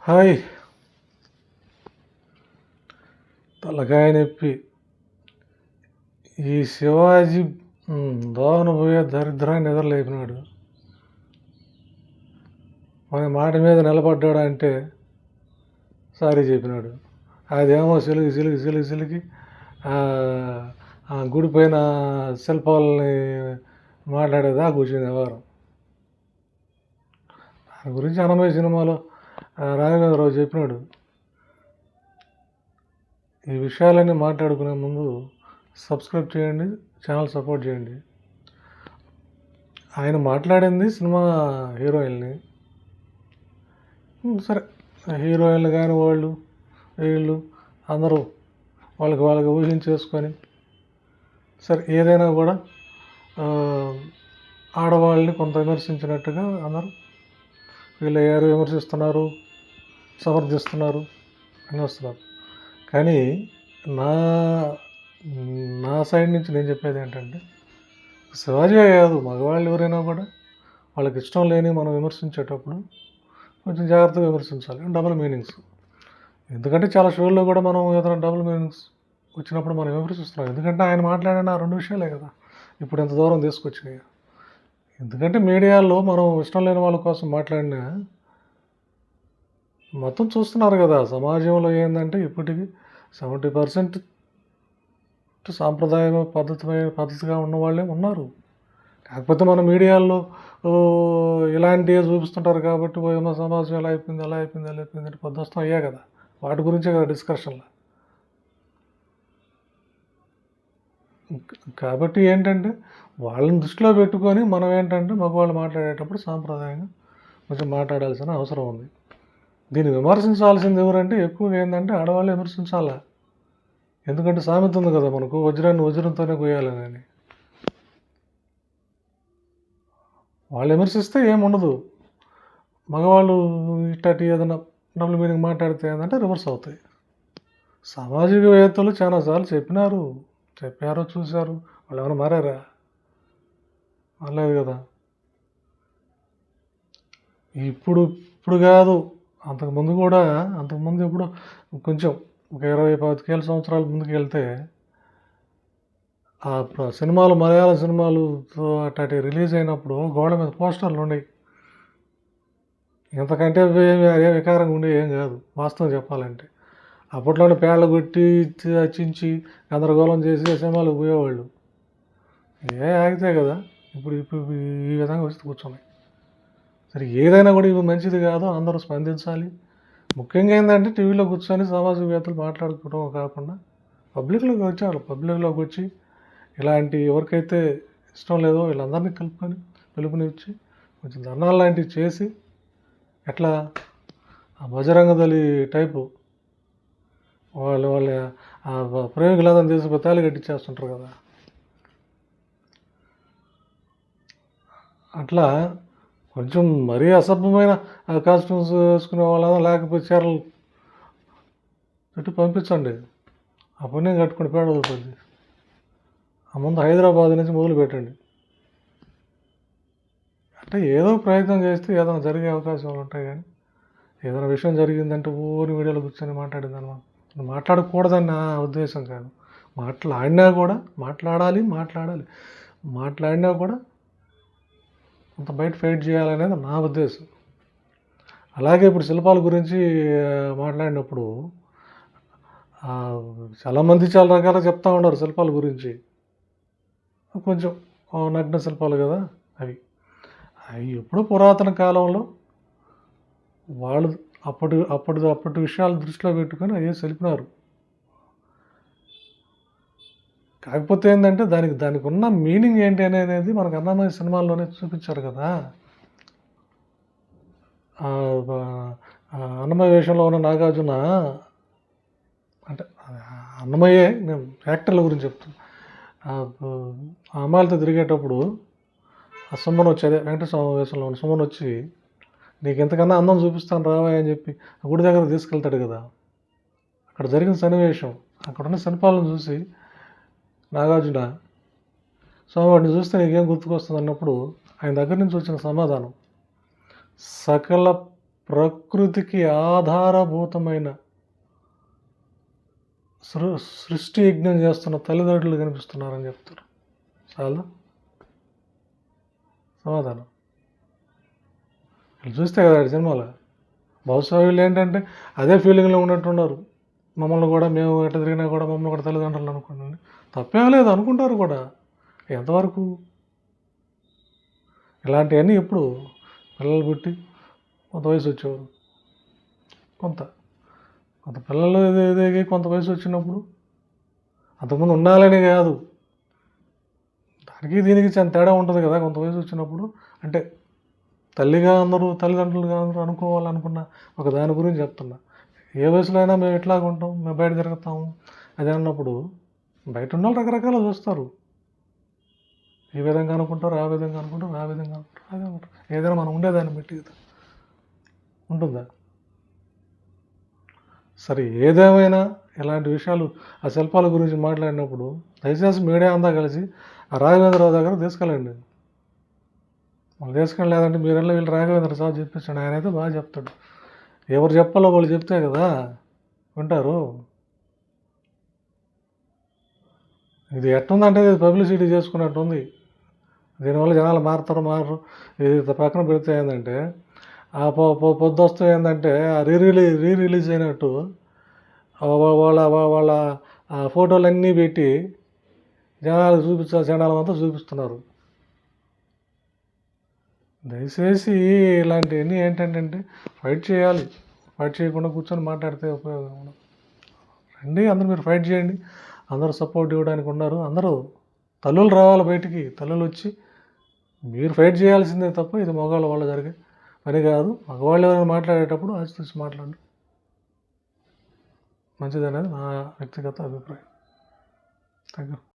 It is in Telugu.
హాయ్ తలకాయ నొప్పి. ఈ శివాజీ దోవన పోయే దరిద్రాన్ని నిద్రలేపినాడు. మన మాట మీద నిలబడ్డాడు అంటే సారీ చెప్పినాడు. అదేమో సిలికి సిలికి సిలికి సిలికి గుడి పైన శిల్పాలని మాట్లాడేదా కూర్చుని ఎవరు. దాని గురించి అన్నమయ్య సినిమాలో రాఘవేంద్రరావు చెప్పినాడు. ఈ విషయాలన్నీ మాట్లాడుకునే ముందు సబ్స్క్రైబ్ చేయండి, ఛానల్ సపోర్ట్ చేయండి. ఆయన మాట్లాడింది సినిమా హీరోయిన్ని. సరే, హీరోయిన్లు కానీ వీళ్ళు అందరూ వాళ్ళకి ఊహించేసుకొని సరే ఏదైనా కూడా ఆడవాళ్ళని కొంత విమర్శించినట్టుగా అందరూ వీళ్ళు ఎవరు విమర్శిస్తున్నారు, సమర్థిస్తున్నారు అని వస్తున్నారు. కానీ నా సైడ్ నుంచి నేను చెప్పేది ఏంటంటే, శివాజీ కాదు, మగవాళ్ళు ఎవరైనా కూడా వాళ్ళకి ఇష్టం లేని మనం విమర్శించేటప్పుడు కొంచెం జాగ్రత్తగా విమర్శించాలి. Double meanings. ఎందుకంటే చాలా షోల్లో కూడా మనం ఏదైనా డబుల్ మీనింగ్స్ వచ్చినప్పుడు మనం విమర్శిస్తున్నాం. ఎందుకంటే ఆయన మాట్లాడిన 2 విషయాలే కదా ఇప్పుడు ఎంత దూరం తీసుకొచ్చినాయి. ఎందుకంటే మీడియాలో మనం ఇష్టం లేని వాళ్ళ కోసం మాట్లాడినా మొత్తం చూస్తున్నారు కదా. సమాజంలో ఏంటంటే ఇప్పటికీ 70% సాంప్రదాయ పద్ధతిగా ఉన్న వాళ్ళే ఉన్నారు. కాకపోతే మన మీడియాలో ఇలాంటివే చూపిస్తుంటారు కాబట్టి ఏమో సమాజం ఎలా అయిపోయింది అంటే పొద్దుస్తం అయ్యా కదా, వాటి గురించే కదా డిస్కషన్లో. కాబట్టి ఏంటంటే వాళ్ళని దృష్టిలో పెట్టుకొని మనం ఏంటంటే మగవాళ్ళు మాట్లాడేటప్పుడు సాంప్రదాయంగా కొంచెం మాట్లాడాల్సిన అవసరం ఉంది. దీన్ని విమర్శించాల్సింది ఎవరంటే ఎక్కువగా ఏంటంటే ఆడవాళ్ళు విమర్శించాలా. ఎందుకంటే సామెత ఉంది కదా మనకు, వజ్రాన్ని వజ్రంతోనే కొయ్యాలని. వాళ్ళు విమర్శిస్తే ఏముండదు. మగవాళ్ళు ఇట్లాంటి ఏదైనా డబుల్ మీనింగ్ మాట్లాడితే ఏంటంటే రివర్స్ అవుతాయి. సామాజికవేత్తలు చాలాసార్లు చెప్పారో చూశారు. వాళ్ళు ఏమైనా మారారా? మారలేదు కదా. ఇప్పుడు కాదు, అంతకుముందు ఎప్పుడు కొంచెం ఒక 20-25 సంవత్సరాల ముందుకు వెళ్తే సినిమాలు, మలయాళ సినిమాలు అట్లాంటి రిలీజ్ అయినప్పుడు గోడ మీద పోస్టర్లు ఉన్నాయి. ఇంతకంటే ఏ వికారంగా ఉండే ఏం కాదు వాస్తవం చెప్పాలంటే. అప్పట్లోనే పేళ్ళ కొట్టి చించి గందరగోళం చేసి సినిమాలకు పోయేవాళ్ళు. ఆగితే కదా ఇప్పుడు ఈ విధంగా వచ్చి కూర్చున్నాయి. సరే, ఏదైనా కూడా ఇవి మంచిది కాదు, అందరూ స్పందించాలి. ముఖ్యంగా ఏంటంటే టీవీలో కూర్చొని సామాజికవేత్తలు మాట్లాడుకోవడం కాకుండా పబ్లిక్లోకి వచ్చి ఇలాంటి ఎవరికైతే ఇష్టం లేదో వీళ్ళందరినీ కలుపుకొని పిలుపునిచ్చి కొంచెం ధర్నాలు లాంటివి చేసి, ఎట్లా బజరంగదళి టైపు వాళ్ళ ప్రేమికులందరినీ తీసి తాళి కట్టించేస్తుంటారు కదా, అట్లా కొంచెం మరీ అసభ్యమైన కాస్ట్యూమ్స్ వేసుకునే వాళ్ళ లేకపోతే చీరలు పెట్టి పంపించండి. ఆ పుణ్యం కట్టుకుని పేడ వదిలిపోద్ది. ఆ ముందు హైదరాబాద్ నుంచి మొదలు పెట్టండి. అంటే ఏదో ప్రయత్నం చేస్తే ఏదైనా జరిగే అవకాశాలు ఉంటాయి. కానీ ఏదైనా విషయం జరిగిందంటే ఊరి వీడియోలో కూర్చొని మాట్లాడిందన్నమాట. మాట్లాడకూడదని నా ఉద్దేశం కాదు. మాట్లాడినా కూడా కొంత బయట ఫైట్ చేయాలనేది నా ఉద్దేశం. అలాగే ఇప్పుడు శిల్పాల గురించి మాట్లాడినప్పుడు చాలామంది చాలా రకాలుగా చెప్తూ ఉన్నారు శిల్పాల గురించి. కొంచెం నగ్న శిల్పాలు కదా అవి ఎప్పుడో పురాతన కాలంలో వాళ్ళు అప్పటి విషయాలు దృష్టిలో పెట్టుకొని అయ్యే సెలిపినారు. కాకపోతే ఏంటంటే దానికి ఉన్న మీనింగ్ ఏంటి అనేది మనకు అన్నమయ్య సినిమాల్లోనే చూపించారు కదా. అన్నమయ్య వేషంలో ఉన్న నాగార్జున అంటే అన్నమయ్యే, నేను యాక్టర్ల గురించి చెప్తాను. ఆ అమ్మాయిలతో తిరిగేటప్పుడు ఆ సుమ్మను వచ్చి, అదే వెంకటేశ్వర వేషంలో ఉన్న సుమ్మను వచ్చి, నీకు ఎంతకన్నా అందం చూపిస్తాను రావా అని చెప్పి గుడి దగ్గర తీసుకెళ్తాడు కదా. అక్కడ జరిగిన సన్నివేశం, అక్కడున్న శిల్పాలను చూసి నాగార్జున, స్వామివాడిని చూస్తే నీకేం గుర్తుకొస్తుంది అన్నప్పుడు ఆయన దగ్గర నుంచి వచ్చిన సమాధానం, సకల ప్రకృతికి ఆధారభూతమైన సృష్టి యజ్ఞం చేస్తున్న తల్లిదండ్రులు కనిపిస్తున్నారని చెప్తారు. చాలా సమాధానం వీళ్ళు చూస్తే కదా సినిమాలో. బహుశా వీళ్ళు ఏంటంటే అదే ఫీలింగ్లో ఉన్నట్టున్నారు. మమ్మల్ని కూడా మేము ఎట్లా తిరిగినా కూడా మమ్మల్ని కూడా తల్లిదండ్రులు అనుకున్నాను. తప్పేం లేదు, అనుకుంటారు కూడా. ఎంతవరకు ఇలాంటివన్నీ ఎప్పుడు పిల్లలు పుట్టి కొంత వయసు వచ్చేవారు, కొంత పిల్లలు ఎదిగి కొంత వయసు వచ్చినప్పుడు అంతకుముందు ఉండాలని కాదు, దానికి దీనికి చాలా తేడా ఉంటుంది కదా. కొంత వయసు వచ్చినప్పుడు అంటే తల్లిదండ్రులుగా అందరూ అనుకోవాలనుకున్న ఒక దాని గురించి చెప్తున్నా. ఏ వయసులో అయినా మేము ఎట్లాగా ఉంటాం, మేము బయట తిరుగుతాము అది అన్నప్పుడు బయట ఉన్న వాళ్ళు రకరకాలు చూస్తారు. ఈ విధంగా అనుకుంటారు, ఆ విధంగా అనుకుంటారు, ఆ విధంగా అనుకుంటారు, అదే ఉంటారు. ఏదైనా మనం ఉండేదాన్ని బట్టి కదా ఉంటుందా. సరే, ఏదేమైనా ఇలాంటి విషయాలు ఆ శిల్పాల గురించి మాట్లాడినప్పుడు దయచేసి మీడియా అంతా కలిసి ఆ రాఘవేంద్రరావు దగ్గర తీసుకెళ్ళండి. వాళ్ళు తీసుకెళ్ళలేదంటే మీరెళ్ళి వీళ్ళు రాఘవేంద్ర సార్ చెప్పించండి. ఆయన అయితే బాగా చెప్తాడు. ఎవరు చెప్పాలో వాళ్ళు చెప్తే కదా వింటారు. ఇది ఎట్టుందంటే ఇది పబ్లిసిటీ చేసుకున్నట్టుంది. దీనివల్ల జనాలు మారరు. ఇది పక్కన పెడితే ఏంటంటే ఆ పొద్దుస్తూ ఏంటంటే ఆ రీ రిలీజ్ అయినట్టు వాళ్ళ ఫోటోలన్నీ పెట్టి జనాలు అంతా చూపిస్తున్నారు. దయచేసి ఇలాంటివన్నీ ఏంటంటే ఫైట్ చేయాలి. ఫైట్ చేయకుండా కూర్చొని మాట్లాడితే ఉపయోగం ఉండదు. రండి, అందరూ మీరు ఫైట్ చేయండి. అందరూ సపోర్ట్ ఇవ్వడానికి ఉన్నారు. అందరూ తల్లులు రావాలి బయటికి. తల్లులు వచ్చి మీరు ఫైట్ చేయాల్సిందే తప్ప ఇది మగవాళ్ళ వల్ల జరిగే పని కాదు. మగవాళ్ళు ఎవరైనా మాట్లాడేటప్పుడు ఆచితూచి మాట్లాడండి, మంచిదనేది నా వ్యక్తిగత అభిప్రాయం. Thank you.